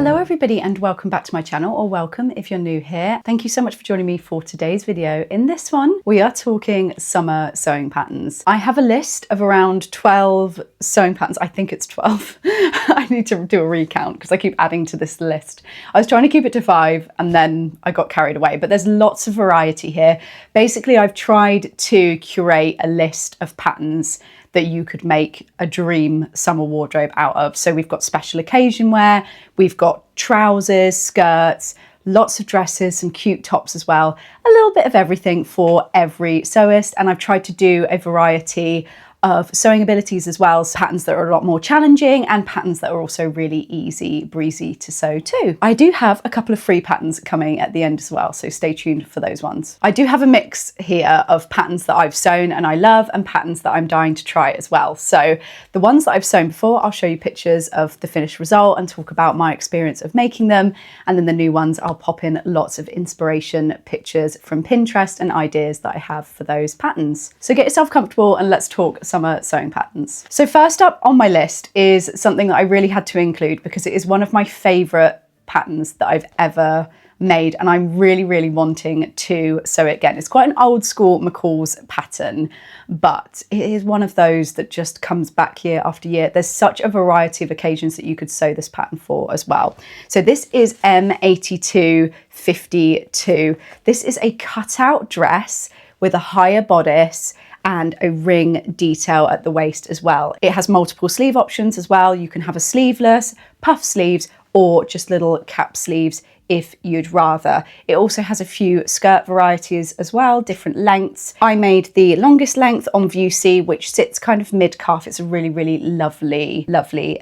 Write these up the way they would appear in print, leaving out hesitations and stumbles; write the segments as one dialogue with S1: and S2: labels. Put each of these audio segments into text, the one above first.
S1: Hello everybody and welcome back to my channel, or welcome if you're new here. Thank you so much for joining me for today's video. In this one, we are talking summer sewing patterns. I have a list of around 12 sewing patterns. I think it's 12. I need to do a recount because I keep adding to this list. I was trying to keep it to 5 and then I got carried away, but there's lots of variety here. Basically, I've tried to curate a list of patterns that you could make a dream summer wardrobe out of. So we've got special occasion wear, we've got trousers, skirts, lots of dresses, some cute tops as well, a little bit of everything for every sewist. And I've tried to do a variety of sewing abilities as well, so patterns that are a lot more challenging and patterns that are also really easy breezy to sew too. I do have a couple of free patterns coming at the end as well, so stay tuned for those ones. I do have a mix here of patterns that I've sewn and I love and patterns that I'm dying to try as well. So the ones that I've sewn before, I'll show you pictures of the finished result and talk about my experience of making them, and then the new ones I'll pop in lots of inspiration pictures from Pinterest and ideas that I have for those patterns. So get yourself comfortable and let's talk summer sewing patterns. So first up on my list is something that I really had to include because it is one of my favorite patterns that I've ever made, and I'm really wanting to sew it again. It's quite an old school McCall's pattern, but it is one of those that just comes back year after year. There's such a variety of occasions that you could sew this pattern for as well. So this is M8252. This is a cutout dress with a higher bodice and a ring detail at the waist as well. It has multiple sleeve options as well. You can have a sleeveless, puff sleeves, or just little cap sleeves if you'd rather. It also has a few skirt varieties as well, different lengths. I made the longest length on View C, which sits kind of mid-calf. It's a really lovely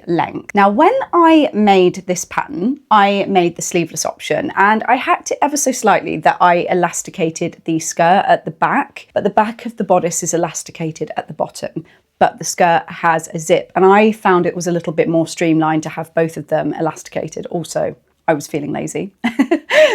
S1: length. Now, when I made this pattern, I made the sleeveless option and I hacked it ever so slightly that I elasticated the skirt at the back, but the back of the bodice is elasticated at the bottom, but the skirt has a zip, and I found it was a little bit more streamlined to have both of them elasticated. Also, I was feeling lazy,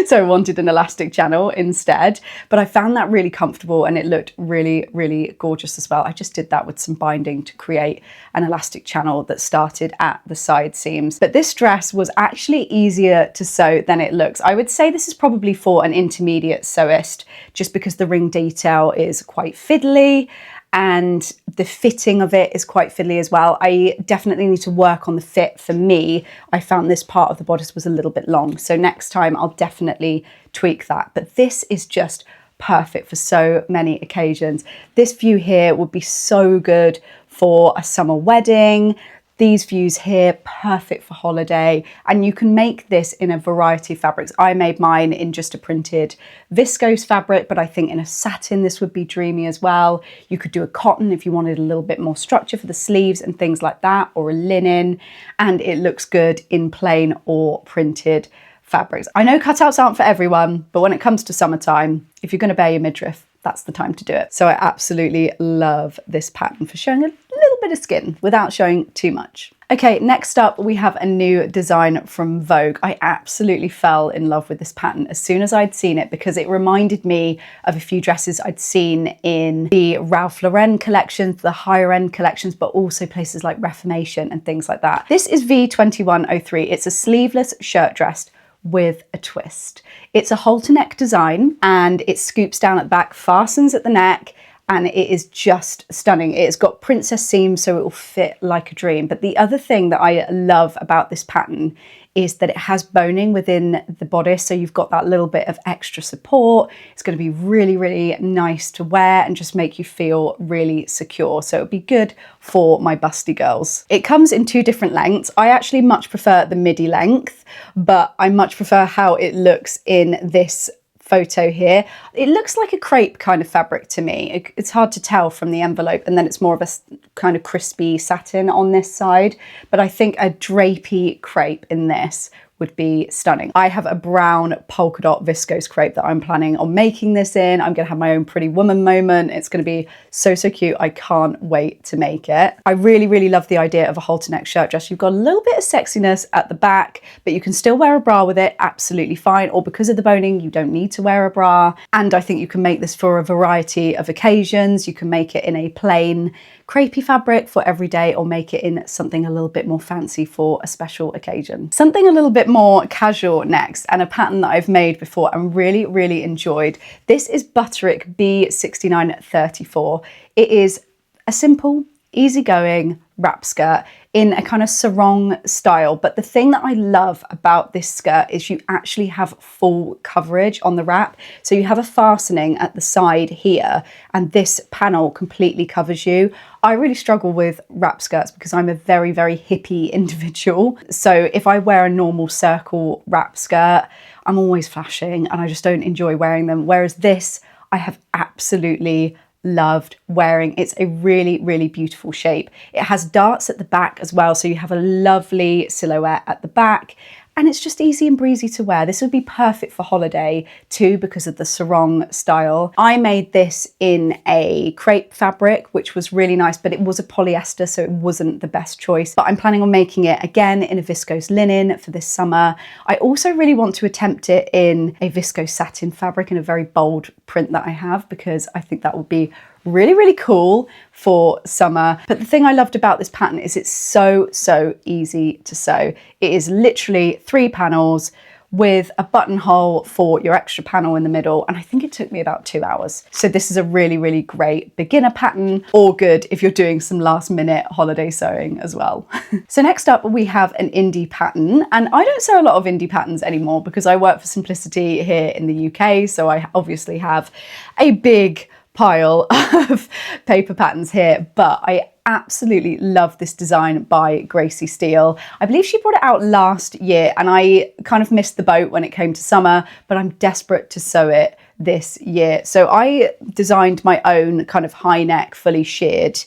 S1: so I wanted an elastic channel instead, but I found that really comfortable and it looked really gorgeous as well. I just did that with some binding to create an elastic channel that started at the side seams. But this dress was actually easier to sew than it looks. I would say this is probably for an intermediate sewist, just because the ring detail is quite fiddly and the fitting of it is quite fiddly as well. I definitely need to work on the fit. For me, I found this part of the bodice was a little bit long, so next time I'll definitely tweak that. But this is just perfect for so many occasions. This view here would be so good for a summer wedding. These views here, perfect for holiday, and you can make this in a variety of fabrics. I made mine in just a printed viscose fabric, but I think in a satin this would be dreamy as well. You could do a cotton if you wanted a little bit more structure for the sleeves and things like that, or a linen, and it looks good in plain or printed fabrics. I know cutouts aren't for everyone, but when it comes to summertime, if you're going to bare your midriff, that's the time to do it. So I absolutely love this pattern for showing a little bit of skin without showing too much. Okay, next up we have a new design from Vogue. I absolutely fell in love with this pattern as soon as I'd seen it because it reminded me of a few dresses I'd seen in the Ralph Lauren collections, the higher end collections, but also places like Reformation and things like that. This is V2103. It's a sleeveless shirt dress with a twist. It's a halterneck design and it scoops down at the back, fastens at the neck, and it is just stunning. It's got princess seams, so it will fit like a dream. But the other thing that I love about this pattern is that it has boning within the bodice, so you've got that little bit of extra support. It's going to be really nice to wear and just make you feel really secure. So it'll be good for my busty girls. It comes in 2 different lengths. I actually much prefer the midi length, but I much prefer how it looks in this photo here. It looks like a crepe kind of fabric to me. It's hard to tell from the envelope, and then it's more of a kind of crispy satin on this side, but I think a drapey crepe in this would be stunning. I have a brown polka dot viscose crepe that I'm planning on making this in. I'm gonna have my own Pretty Woman moment. It's gonna be so cute. I can't wait to make it. I really love the idea of a halterneck shirt dress. You've got a little bit of sexiness at the back, but you can still wear a bra with it, absolutely fine. Or because of the boning, you don't need to wear a bra. And I think you can make this for a variety of occasions. You can make it in a plain crepey fabric for every day, or make it in something a little bit more fancy for a special occasion. Something a little bit bit more casual next, and a pattern that I've made before and really enjoyed. This is Butterick B6934. It is a simple, easygoing wrap skirt in a kind of sarong style, but the thing that I love about this skirt is you actually have full coverage on the wrap. So you have a fastening at the side here, and this panel completely covers you. I really struggle with wrap skirts because I'm a very hippie individual. So if I wear a normal circle wrap skirt, I'm always flashing and I just don't enjoy wearing them. Whereas this, I have absolutely loved wearing. It's a really beautiful shape. It has darts at the back as well, so you have a lovely silhouette at the back, and it's just easy and breezy to wear. This would be perfect for holiday too because of the sarong style. I made this in a crepe fabric, which was really nice, but it was a polyester, so it wasn't the best choice. But I'm planning on making it again in a viscose linen for this summer. I also really want to attempt it in a viscose satin fabric in a very bold print that I have, because I think that would be really cool for summer. But the thing I loved about this pattern is it's so easy to sew. It is literally 3 panels with a buttonhole for your extra panel in the middle, and I think it took me about 2 hours. So this is a really great beginner pattern, or good if you're doing some last minute holiday sewing as well. So next up we have an indie pattern, and I don't sew a lot of indie patterns anymore because I work for Simplicity here in the UK, so I obviously have a big pile of paper patterns here, but I absolutely love this design by Gracie Steele. I believe she brought it out last year and I kind of missed the boat when it came to summer, but I'm desperate to sew it this year. So I designed my own kind of high neck, fully sheared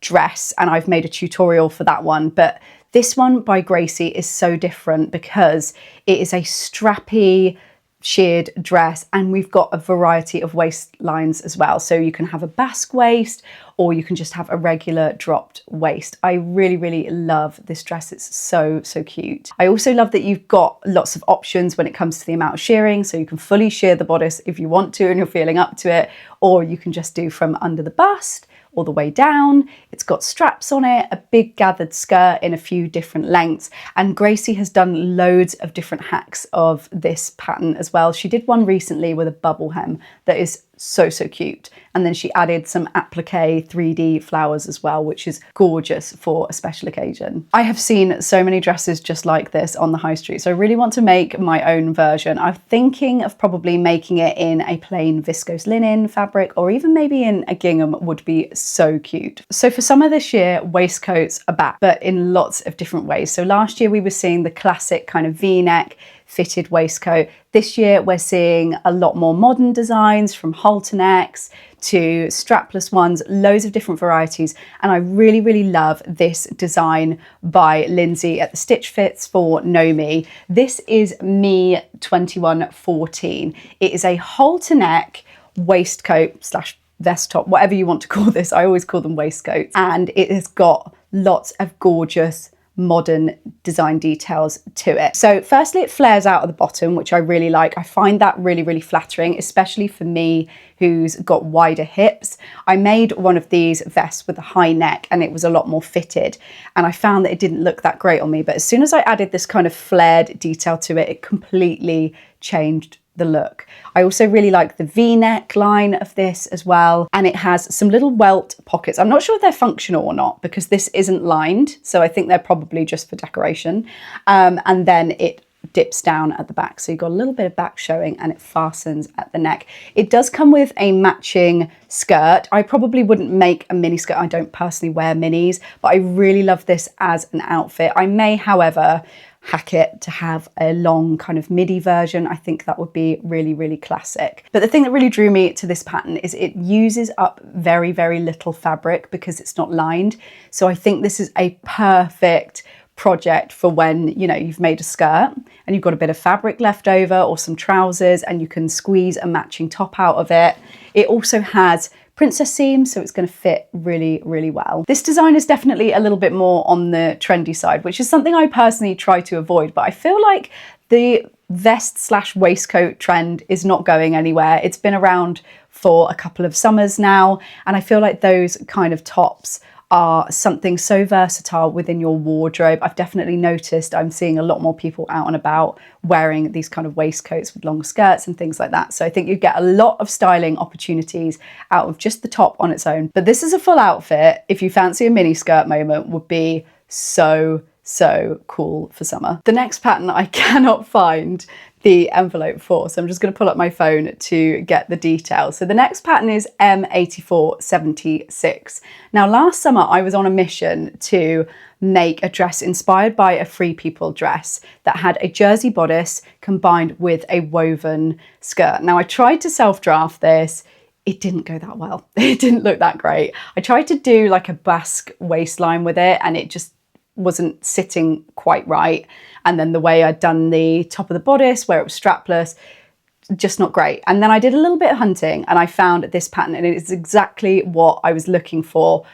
S1: dress, and I've made a tutorial for that one. But this one by Gracie is so different because it is a strappy sheared dress, and we've got a variety of waistlines as well. So you can have a basque waist, or you can just have a regular dropped waist. I really love this dress. It's so cute. I also love that you've got lots of options when it comes to the amount of shearing. So you can fully shear the bodice if you want to and you're feeling up to it, or you can just do from under the bust all the way down. It's got straps on it, a big gathered skirt in a few different lengths, and Gracie has done loads of different hacks of this pattern as well. She did one recently with a bubble hem that is so cute, and then she added some applique 3D flowers as well, which is gorgeous for a special occasion. I have seen so many dresses just like this on the high street, so I really want to make my own version. I'm thinking of probably making it in a plain viscose linen fabric, or even maybe in a gingham would be so cute. So for summer this year, waistcoats are back, but in lots of different ways. So last year we were seeing the classic kind of V-neck fitted waistcoat. This year we're seeing a lot more modern designs, from halternecks to strapless ones, loads of different varieties. And I really love this design by Lindsay at the Stitch Fits for Nomi. This is Me 2114. It is a halterneck waistcoat slash vest top, whatever you want to call this. I always call them waistcoats. And it has got lots of gorgeous modern design details to it. So firstly, it flares out at the bottom, which I really like. I find that really flattering, especially for me who's got wider hips. I made one of these vests with a high neck and it was a lot more fitted, and I found that it didn't look that great on me, but as soon as I added this kind of flared detail to it, it completely changed the look. I also really like the V-neck line of this as well, and it has some little welt pockets. I'm not sure if they're functional or not because this isn't lined, so I think they're probably just for decoration. And then it dips down at the back, so you've got a little bit of back showing, and it fastens at the neck. It does come with a matching skirt. I probably wouldn't make a mini skirt. I don't personally wear minis, but I really love this as an outfit. I may, however, hack it to have a long kind of midi version. I think that would be really classic. But the thing that really drew me to this pattern is it uses up very little fabric because it's not lined. So I think this is a perfect project for when, you know, you've made a skirt and you've got a bit of fabric left over, or some trousers, and you can squeeze a matching top out of it. It also has princess seams, so it's going to fit really well. This design is definitely a little bit more on the trendy side, which is something I personally try to avoid, but I feel like the vest slash waistcoat trend is not going anywhere. It's been around for a couple of summers now, and I feel like those kind of tops are something so versatile within your wardrobe. I've definitely noticed I'm seeing a lot more people out and about wearing these kind of waistcoats with long skirts and things like that. So I think you get a lot of styling opportunities out of just the top on its own. But this is a full outfit. If you fancy a mini skirt moment, would be so cool for summer. The next pattern I cannot find the envelope for, so I'm just going to pull up my phone to get the details. So the next pattern is M8476. Now last summer I was on a mission to make a dress inspired by a Free People dress that had a jersey bodice combined with a woven skirt. Now I tried to self-draft this. It didn't go that well. It didn't look that great. I tried to do like a basque waistline with it and it just wasn't sitting quite right. And then the way I'd done the top of the bodice where it was strapless, just not great. And then I did a little bit of hunting and I found this pattern and it is exactly what I was looking for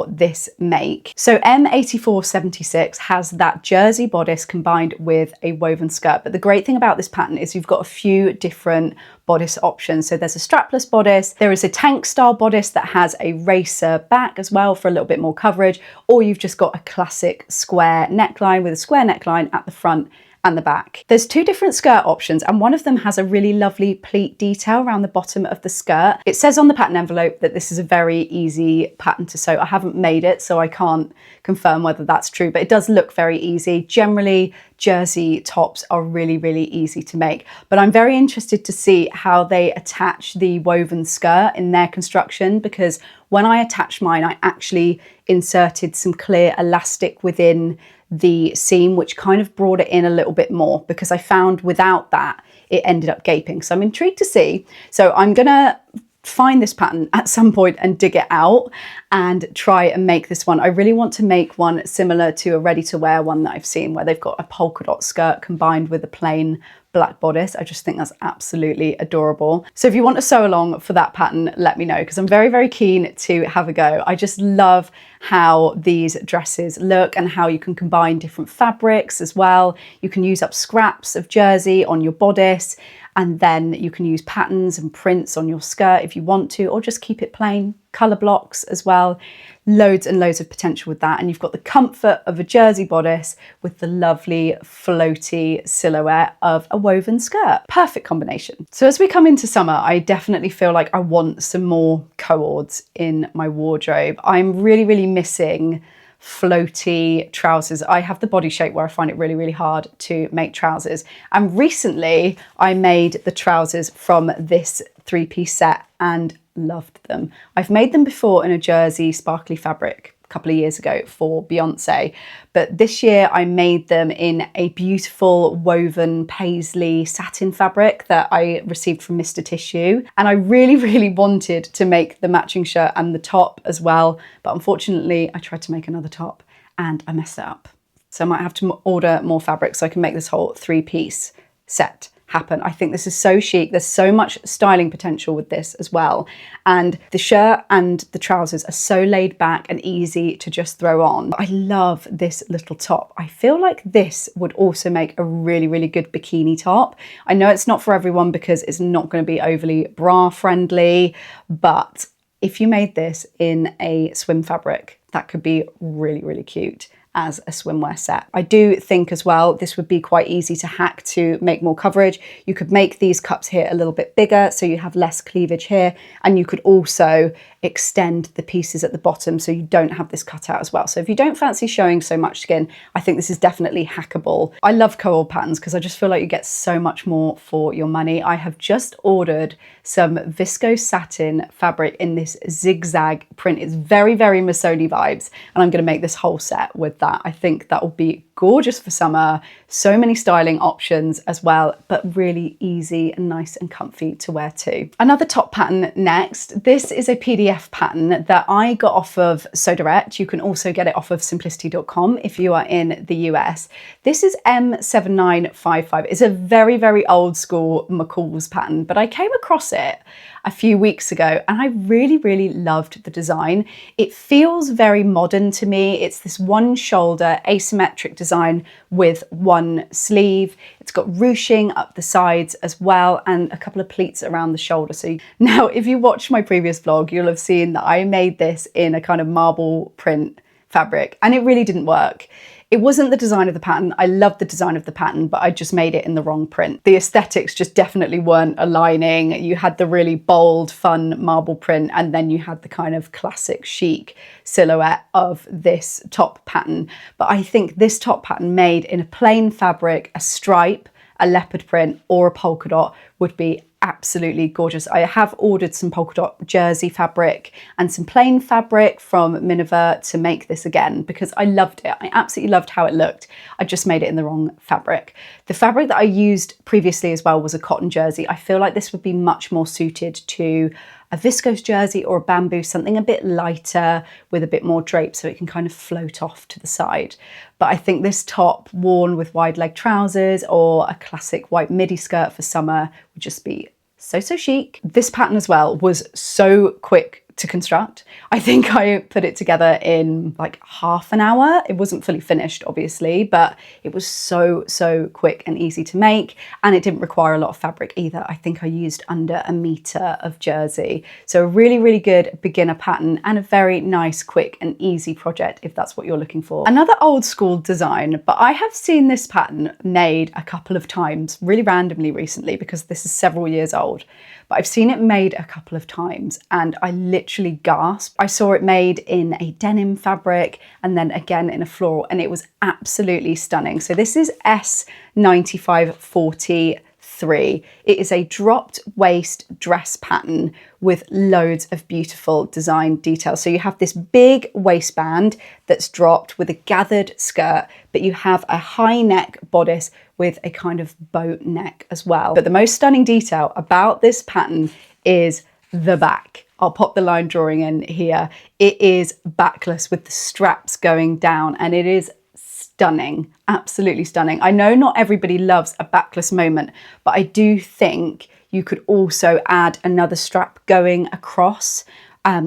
S1: this make. So M8476 has that jersey bodice combined with a woven skirt. But the great thing about this pattern is you've got a few different bodice options. So there's a strapless bodice, there is a tank style bodice that has a racer back as well for a little bit more coverage, or you've just got a classic square neckline with a square neckline at the front and the back. There's two different skirt options and one of them has a really lovely pleat detail around the bottom of the skirt. It says on the pattern envelope that this is a very easy pattern to sew. I haven't made it, so I can't confirm whether that's true, but it does look very easy. Generally, jersey tops are really easy to make, but I'm very interested to see how they attach the woven skirt in their construction, because when I attached mine, I actually inserted some clear elastic within the seam, which kind of brought it in a little bit more, because I found without that, it ended up gaping. So I'm intrigued to see. So I'm gonna find this pattern at some point and dig it out and try and make this one. I really want to make one similar to a ready-to-wear one that I've seen where they've got a polka dot skirt combined with a plain black bodice. I just think that's absolutely adorable. So if you want to sew along for that pattern, let me know, because I'm very keen to have a go. I just love how these dresses look and how you can combine different fabrics as well. You can use up scraps of jersey on your bodice, and then you can use patterns and prints on your skirt if you want to, or just keep it plain, colour blocks as well. Loads and loads of potential with that. And you've got the comfort of a jersey bodice with the lovely floaty silhouette of a woven skirt. Perfect combination. So as we come into summer, I definitely feel like I want some more cords in my wardrobe. I'm really missing floaty trousers. I have the body shape where I find it really hard to make trousers. And recently I made the trousers from this three-piece set and loved them. I've made them before in a jersey sparkly fabric a couple of years ago for Beyonce, but this year I made them in a beautiful woven paisley satin fabric that I received from Mr. Tissue, and I really wanted to make the matching shirt and the top as well, but unfortunately I tried to make another top and I messed it up. So I might have to order more fabric so I can make this whole three-piece set happen. I think this is so chic. There's so much styling potential with this as well. And the shirt and the trousers are so laid back and easy to just throw on. I love this little top. I feel like this would also make a really good bikini top. I know it's not for everyone because it's not going to be overly bra friendly, but if you made this in a swim fabric, that could be really cute as a swimwear set. I do think as well this would be quite easy to hack to make more coverage. You could make these cups here a little bit bigger so you have less cleavage here, and you could also extend the pieces at the bottom so you don't have this cutout as well. So if you don't fancy showing so much skin, I think this is definitely hackable. I love co-ord patterns because I just feel like you get so much more for your money. I have just ordered some viscose satin fabric in this zigzag print. It's very Missoni vibes, and I'm going to make this whole set with that. I think that will be gorgeous for summer. So many styling options as well, but really easy and nice and comfy to wear too. Another top pattern next. This is a PDF pattern that I got off of Sew Direct. You can also get it off of simplicity.com if you are in the US. This is M7955. It's a very old school McCall's pattern, but I came across it a few weeks ago and I really loved the design. It feels very modern to me. It's this one shoulder asymmetric design with one sleeve. It's It's got ruching up the sides as well, and a couple of pleats around the shoulder. So now, if you watched my previous vlog, you'll have seen that I made this in a kind of marble print fabric, and it really didn't work. It wasn't the design of the pattern. I loved the design of the pattern, but I just made it in the wrong print. The aesthetics just definitely weren't aligning. You had the really bold, fun marble print, and then you had the kind of classic chic silhouette of this top pattern. But I think this top pattern made in a plain fabric, a stripe, a leopard print, or a polka dot would be absolutely gorgeous. I have ordered some polka dot jersey fabric and some plain fabric from Miniver to make this again because I loved it. I absolutely loved how it looked. I just made it in the wrong fabric. The fabric that I used previously as well was a cotton jersey. I feel like this would be much more suited to a viscose jersey or a bamboo, something a bit lighter with a bit more drape so it can kind of float off to the side. But I think this top worn with wide leg trousers or a classic white midi skirt for summer would just be so chic. This pattern as well was so quick to construct. I think I put it together in like half an hour. It wasn't fully finished, obviously, but it was so quick and easy to make, and it didn't require a lot of fabric either. I think I used under a meter of jersey. So a really good beginner pattern and a very nice, quick and easy project if that's what you're looking for. Another old school design, but I have seen this pattern made a couple of times, really randomly recently, because this is several years old. But I've seen it made a couple of times and I literally gasped. I saw it made in a denim fabric and then again in a floral, and it was absolutely stunning. So this is S9543. It is a dropped waist dress pattern with loads of beautiful design details. So you have this big waistband that's dropped with a gathered skirt, but you have a high neck bodice with a kind of boat neck as well. But the most stunning detail about this pattern is the back. I'll pop the line drawing in here. It is backless with the straps going down, and it is stunning, absolutely stunning. I know not everybody loves a backless moment, but I do think you could also add another strap going across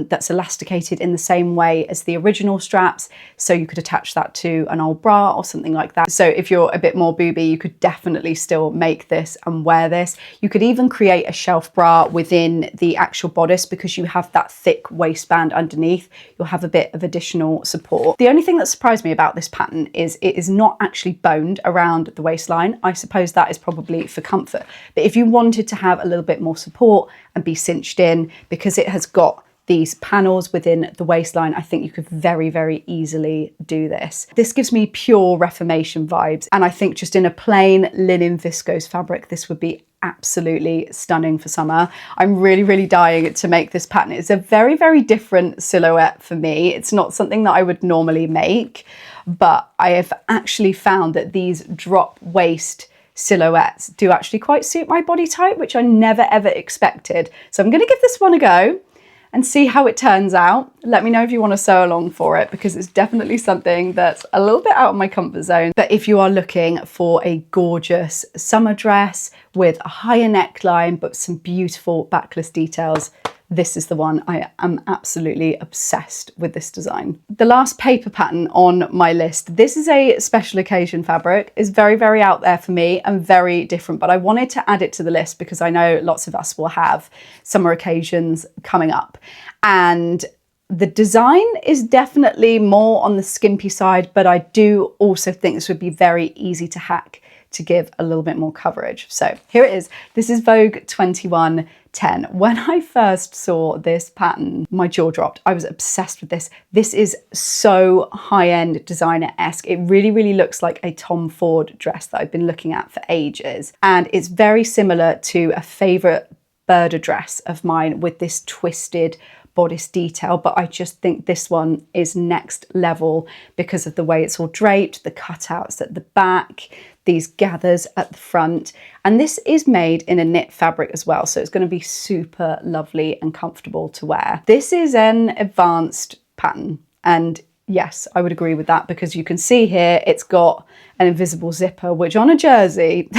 S1: that's elasticated in the same way as the original straps. So you could attach that to an old bra or something like that. So if you're a bit more booby, you could definitely still make this and wear this. You could even create a shelf bra within the actual bodice because you have that thick waistband underneath. You'll have a bit of additional support. The only thing that surprised me about this pattern is it is not actually boned around the waistline. I suppose that is probably for comfort. But if you wanted to have a little bit more support and be cinched in, because it has got these panels within the waistline, I think you could very easily do this. This gives me pure Reformation vibes, and I think just in a plain linen viscose fabric, this would be absolutely stunning for summer. I'm really dying to make this pattern. It's a very different silhouette for me. It's not something that I would normally make, but I have actually found that these drop waist silhouettes do actually quite suit my body type, which I never ever expected. So I'm gonna give this one a go and see how it turns out. Let me know if you want to sew along for it, because it's definitely something that's a little bit out of my comfort zone. But if you are looking for a gorgeous summer dress with a higher neckline but some beautiful backless details, this is the one. I am absolutely obsessed with this design. The last paper pattern on my list, this is a special occasion fabric. It's very out there for me and very different, but I wanted to add it to the list because I know lots of us will have summer occasions coming up. And the design is definitely more on the skimpy side, but I do also think this would be very easy to hack to give a little bit more coverage. So here it is. This is Vogue 2110. When I first saw this pattern, my jaw dropped. I was obsessed with this. This is so high-end designer-esque. It really looks like a Tom Ford dress that I've been looking at for ages. And it's very similar to a favorite Burda dress of mine with this twisted bodice detail, but I just think this one is next level because of the way it's all draped, the cutouts at the back, these gathers at the front, and this is made in a knit fabric as well, so it's going to be super lovely and comfortable to wear. This is an advanced pattern, and yes, I would agree with that, because you can see here it's got an invisible zipper, which on a jersey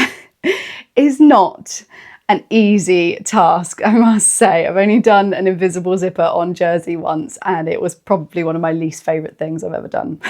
S1: is not an easy task, I must say. I've only done an invisible zipper on jersey once, and it was probably one of my least favourite things I've ever done.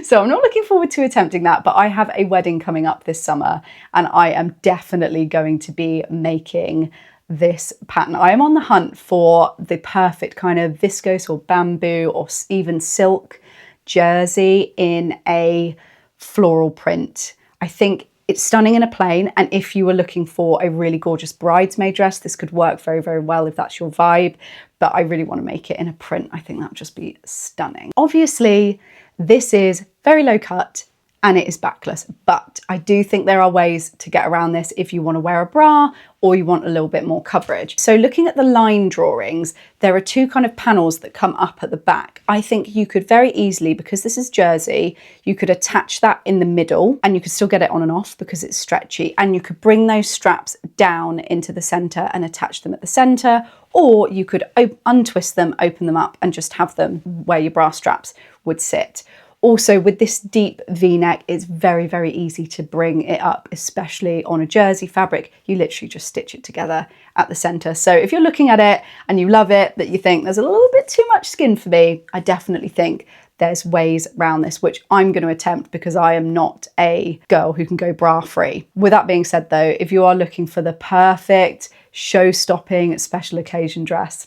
S1: So I'm not looking forward to attempting that, but I have a wedding coming up this summer, and I am definitely going to be making this pattern. I am on the hunt for the perfect kind of viscose or bamboo or even silk jersey in a floral print. I think it's stunning in a plain, and if you were looking for a really gorgeous bridesmaid dress, this could work very, very well if that's your vibe, but I really want to make it in a print. I think that would just be stunning. Obviously, this is very low cut and it is backless, but I do think there are ways to get around this if you want to wear a bra or you want a little bit more coverage. So looking at the line drawings, there are two kind of panels that come up at the back. I think you could very easily, because this is jersey, you could attach that in the middle and you could still get it on and off because it's stretchy, and you could bring those straps down into the center and attach them at the center, or you could untwist them, open them up and just have them where your bra straps would sit. Also, with this deep V-neck, it's very, very easy to bring it up, especially on a jersey fabric. You literally just stitch it together at the center. So if you're looking at it and you love it, but you think there's a little bit too much skin for me, I definitely think there's ways around this, which I'm going to attempt because I am not a girl who can go bra free. With that being said though, if you are looking for the perfect show-stopping special occasion dress,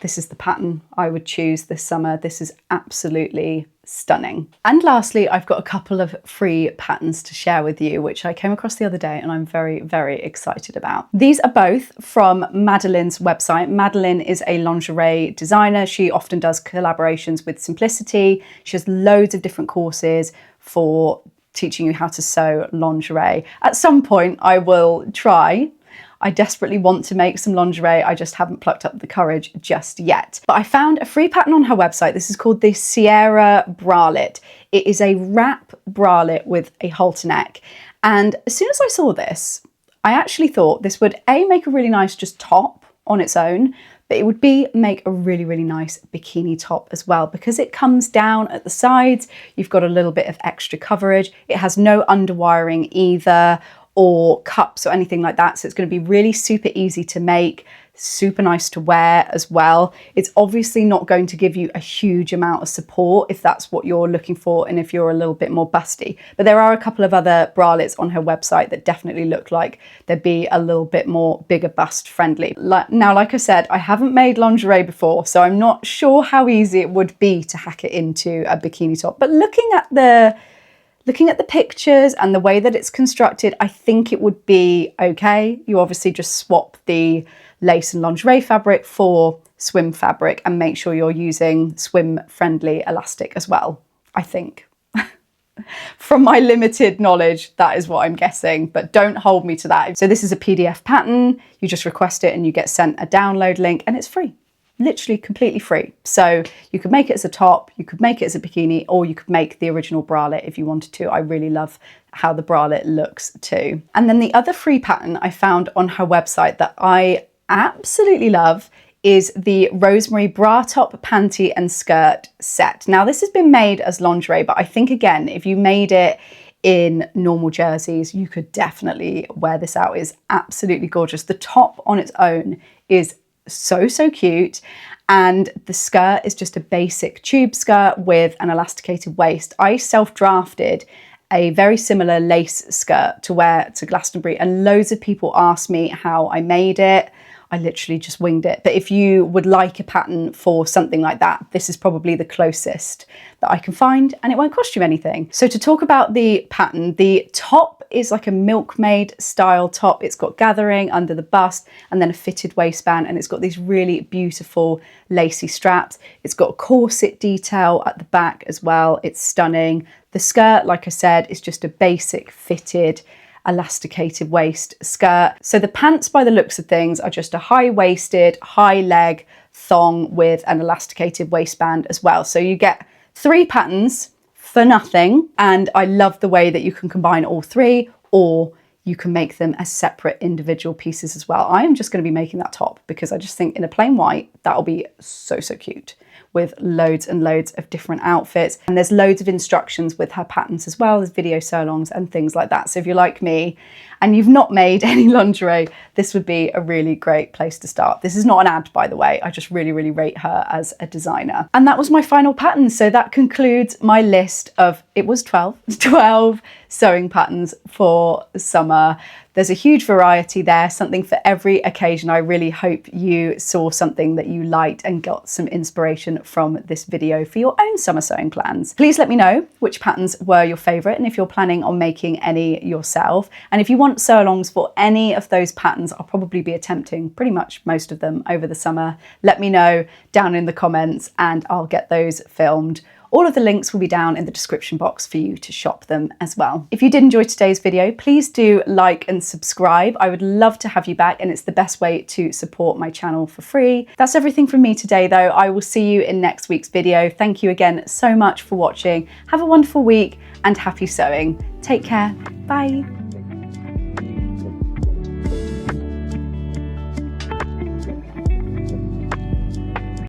S1: this is the pattern I would choose this summer. This is absolutely stunning. And lastly, I've got a couple of free patterns to share with you, which I came across the other day and I'm very, very excited about. These are both from Madeline's website. Madeline is a lingerie designer. She often does collaborations with Simplicity. She has loads of different courses for teaching you how to sew lingerie. At some point, I will try. I desperately want to make some lingerie. I just haven't plucked up the courage just yet. But I found a free pattern on her website. This is called the Sierra Bralette. It is a wrap bralette with a halter neck. And as soon as I saw this, I actually thought this would A, make a really nice just top on its own, but it would B, make a really, really nice bikini top as well, because it comes down at the sides. You've got a little bit of extra coverage. It has no underwiring either, or cups or anything like that. So it's going to be really super easy to make, super nice to wear as well. It's obviously not going to give you a huge amount of support if that's what you're looking for and if you're a little bit more busty. But there are a couple of other bralettes on her website that definitely look like they'd be a little bit more bigger bust friendly. Now, like I said, I haven't made lingerie before, so I'm not sure how easy it would be to hack it into a bikini top. But looking at the pictures and the way that it's constructed, I think it would be okay. You obviously just swap the lace and lingerie fabric for swim fabric and make sure you're using swim friendly elastic as well, I think. From my limited knowledge, that is what I'm guessing, but don't hold me to that. So this is a PDF pattern. You just request it and you get sent a download link and it's free. Literally completely free. So you could make it as a top, you could make it as a bikini, or you could make the original bralette if you wanted to. I really love how the bralette looks too. And then the other free pattern I found on her website that I absolutely love is the Rosemary bra top, panty and skirt set. Now this has been made as lingerie, but I think again, if you made it in normal jerseys, you could definitely wear this out. It's absolutely gorgeous. The top on its own is so cute, and the skirt is just a basic tube skirt with an elasticated waist. I self-drafted a very similar lace skirt to wear to Glastonbury, and loads of people asked me how I made it. I literally just winged it. But if you would like a pattern for something like that, this is probably the closest that I can find, and it won't cost you anything. So to talk about the pattern, the top is like a milkmaid style top. It's got gathering under the bust and then a fitted waistband, and it's got these really beautiful lacy straps. It's got a corset detail at the back as well. It's stunning. The skirt, like I said, is just a basic fitted elasticated waist skirt. So the pants, by the looks of things, are just a high-waisted, high-leg thong with an elasticated waistband as well. So you get 3 patterns for nothing, and I love the way that you can combine all 3, or you can make them as separate individual pieces as well. I am just going to be making that top because I just think in a plain white, that'll be so, so cute with loads and loads of different outfits. And there's loads of instructions with her patterns as well. There's video sew-alongs and things like that. So if you're like me and you've not made any lingerie, this would be a really great place to start. This is not an ad, by the way. I just really, really rate her as a designer. And that was my final pattern. So that concludes my list of, it was 12 sewing patterns for summer. There's a huge variety there, something for every occasion. I really hope you saw something that you liked and got some inspiration from this video for your own summer sewing plans. Please let me know which patterns were your favorite and if you're planning on making any yourself. And if you want sew-alongs for any of those patterns, I'll probably be attempting pretty much most of them over the summer. Let me know down in the comments and I'll get those filmed. All of the links will be down in the description box for you to shop them as well. If you did enjoy today's video, please do like and subscribe. I would love to have you back and it's the best way to support my channel for free. That's everything from me today though. I will see you in next week's video. Thank you again so much for watching. Have a wonderful week and happy sewing. Take care. Bye.